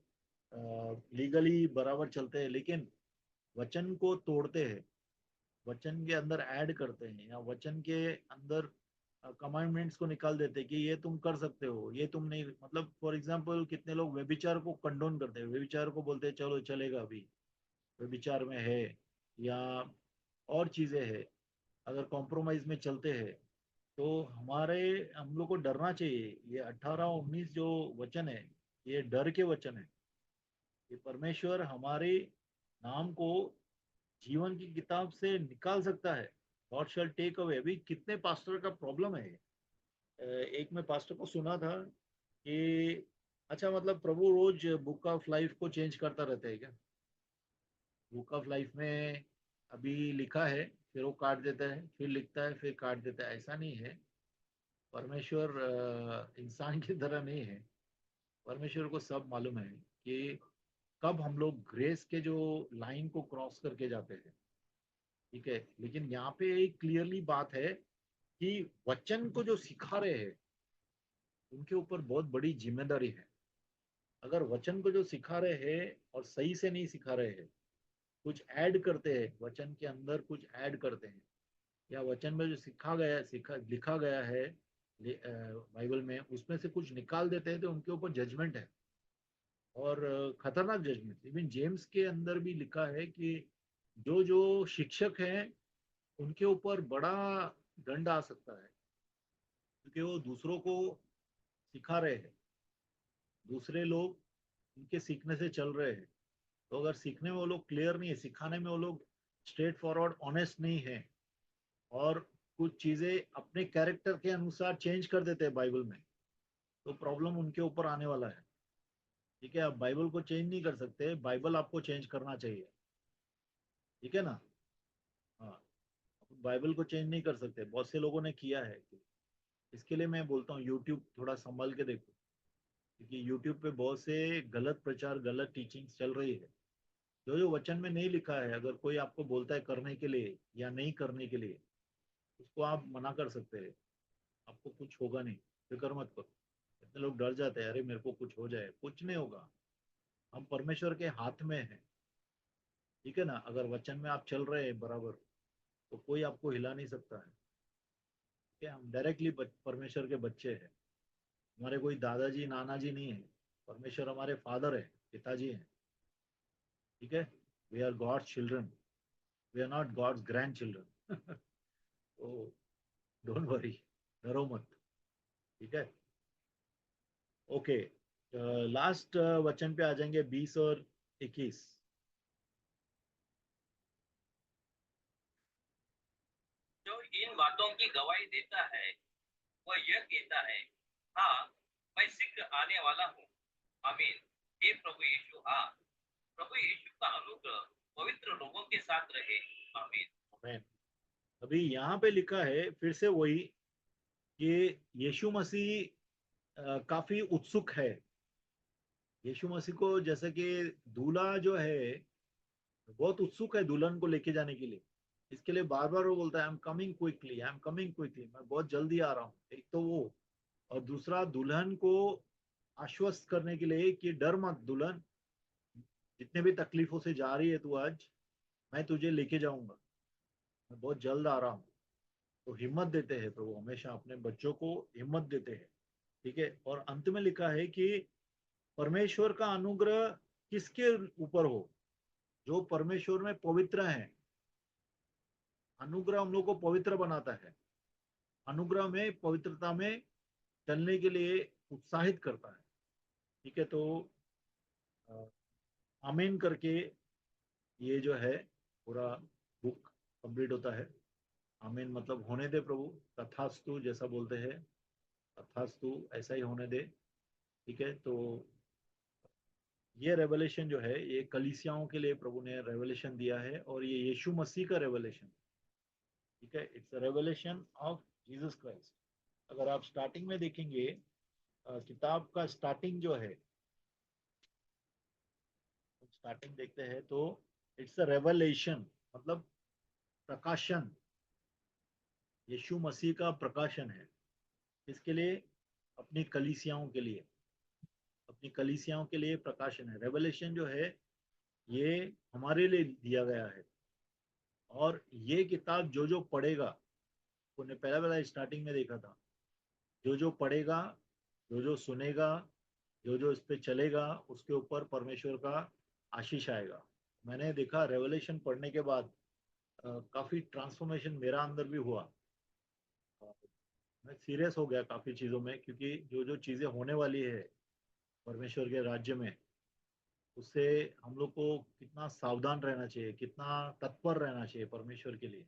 Speaker 2: लीगली बराबर चलते हैं, लेकिन वचन को तोड़ते हैं, वचन के अंदर ऐड करते हैं, या वचन के अंदर कमांडमेंट्स को निकाल देते हैं कि ये तुम कर सकते हो, ये तुम नहीं। मतलब फॉर एग्जांपल कितने लोग व्यभिचार को कंडोन करते हैं, व्यभिचार को बोलते हैं चलो चलेगा, अभी व्यभिचार में है या और चीजें है, अगर कॉम्प्रोमाइज में चलते हैं तो हमारे हम लोग को डरना चाहिए। ये 18-19 जो वचन है, ये डर के वचन है। ये परमेश्वर हमारे नाम को जीवन की किताब से निकाल सकता है। God shall take away. अभी कितने पास्टर का प्रॉब्लम है। एक मैं पास्टर को सुना था कि अच्छा, मतलब प्रभु रोज बुक ऑफ लाइफ को चेंज करता रहता है क्या? बुक ऑफ लाइफ में अभी लिखा है, फिर वो काट देता है, फिर लिखता है, फिर काट देता है। ऐसा नहीं है। परमेश्वर इंसान की तरह नहीं है। परमेश्वर को सब मालूम है कि कब हम लोग ग्रेस के जो लाइन को क्रॉस करके जाते हैं। ठीक है, लेकिन यहाँ पे एक क्लियरली बात है कि वचन को जो सिखा रहे हैं उनके ऊपर बहुत बड़ी जिम्मेदारी है। अगर वचन को जो सिखा रहे हैं और सही से नहीं सिखा रहे हैं, कुछ ऐड करते हैं वचन के अंदर, कुछ ऐड करते हैं, या वचन में जो लिखा गया है बाइबल में, उसमें से कुछ निकाल देते हैं, तो उनके ऊपर जजमेंट है, और खतरनाक जजमेंट। इवन जेम्स के अंदर भी लिखा है कि जो जो शिक्षक हैं उनके ऊपर बड़ा दंड आ सकता है, क्योंकि वो दूसरों को सिखा रहे हैं, दूसरे लोग उनके सीखने से चल रहे हैं। तो अगर सीखने में वो लोग क्लियर नहीं है, सिखाने में वो लोग स्ट्रेट फॉरवर्ड ऑनेस्ट नहीं है और कुछ चीजें अपने कैरेक्टर के अनुसार चेंज कर देते हैं बाइबल में, तो प्रॉब्लम उनके ऊपर आने वाला है। ठीक है, आप बाइबल को चेंज नहीं कर सकते, बाइबल आपको चेंज करना चाहिए। ठीक है ना? हाँ, बाइबल को चेंज नहीं कर सकते, बहुत से लोगों ने किया है। इसके लिए मैं बोलता हूँ यूट्यूब थोड़ा संभल के देखो, क्योंकि यूट्यूब पे बहुत से गलत प्रचार, गलत टीचिंग्स चल रही है। जो जो वचन में नहीं लिखा है, अगर कोई आपको बोलता है करने के लिए या नहीं करने के लिए, उसको आप मना कर सकते हैं। आपको कुछ होगा नहीं, फिक्र मत करो। इतने लोग डर जाते हैं, अरे मेरे को कुछ हो जाए, कुछ नहीं होगा। हम परमेश्वर के हाथ में हैं। ठीक है ना? अगर वचन में आप चल रहे हैं बराबर, तो कोई आपको हिला नहीं सकता है। ठीक है, हम डायरेक्टली परमेश्वर के बच्चे हैं। हमारे कोई दादाजी नाना जी नहीं है, परमेश्वर हमारे फादर है, पिताजी हैं। ठीक है, we are God's children, we are not God's grandchildren. तो डोंट वरी, डरो मत। ठीक है, ओके। लास्ट वचन पे आ जाएंगे, 20 और 21।
Speaker 1: जो इन बातों की गवाही देता है वह यह कहता है, हाँ, मैं शीघ्र आने वाला हूँ। आमीन। हे प्रभु यीशु, हाँ, प्रभु यीशु का अनुग्रह पवित्र लोगों के साथ रहे। आमीन।
Speaker 2: आमेन। अभी यहाँ पे लिखा है फिर से वही, कि यीशु मसीह काफी उत्सुक है। यीशु मसीह को जैसे कि दूल्हा जो है बहुत उत्सुक है दुल्हन को लेके जाने के लिए। इसके लिए बार बार वो बोलता है, I am coming quickly, I am coming quickly, मैं बहुत जल्दी आ रहा हूँ। एक तो वो, और दूसरा दुल्हन को आश्वस्त करने के लिए कि डर मत दुल्हन, जितने भी तकलीफों से जा रही है तू आज, मैं तुझे लेके जाऊंगा, मैं बहुत जल्द आ रहा हूँ। तो हिम्मत देते हैं प्रभु, हमेशा अपने बच्चों को हिम्मत देते हैं। ठीक है, और अंत में लिखा है कि परमेश्वर का अनुग्रह किसके ऊपर हो? जो परमेश्वर में पवित्र है। अनुग्रह हम लोग को पवित्र बनाता है। अनुग्रह में, पवित्रता में चलने के लिए उत्साहित करता है। ठीक है, तो आमीन करके ये जो है पूरा बुक कंप्लीट होता है। आमीन मतलब होने दे प्रभु, तथास्तु जैसा बोलते हैं, तथास्तु ऐसा ही होने दे। ठीक है, तो ये रेवलेशन जो है ये कलीसियाओं के लिए प्रभु ने रेवलेशन दिया है, और ये यीशु मसीह का रेवलेशन। ठीक है, it's revelation of Jesus Christ. अगर आप स्टार्टिंग में देखेंगे, किताब का स्टार्टिंग जो है, स्टार्टिंग देखते हैं तो इट्स अ रेवलेशन, मतलब प्रकाशन। यीशु मसीह का प्रकाशन है। इसके लिए, अपनी कलीसियाओं के लिए, अपनी कलीसियाओं के लिए प्रकाशन है। रेवलेशन जो है ये हमारे लिए दिया गया है। और ये किताब जो जो पढ़ेगा, उन्हें पहला पहला स्टार्टिंग में देखा था, जो जो पढ़ेगा, जो जो सुनेगा, जो जो इस पे चलेगा, उसके ऊपर परमेश्वर का आशीष आएगा। मैंने देखा रेवलेशन पढ़ने के बाद काफी ट्रांसफॉर्मेशन मेरा अंदर भी हुआ। मैं सीरियस हो गया काफी चीजों में, क्योंकि जो जो चीजें होने वाली है परमेश्वर के राज्य में, उससे हम लोग को कितना सावधान रहना चाहिए, कितना तत्पर रहना चाहिए परमेश्वर के लिए।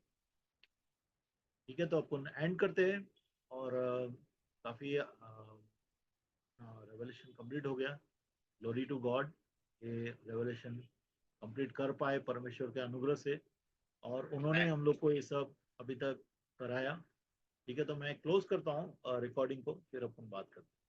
Speaker 2: ठीक है, तो अपन एंड करते हैं। और काफी रेवलेशन कंप्लीट हो गया। ग्लोरी टू गॉड, ये रेवलेशन कंप्लीट कर पाए परमेश्वर के अनुग्रह से, और उन्होंने हम लोग को ये सब अभी तक कराया। ठीक है, तो मैं क्लोज करता हूँ रिकॉर्डिंग को, फिर अपन बात करते हैं।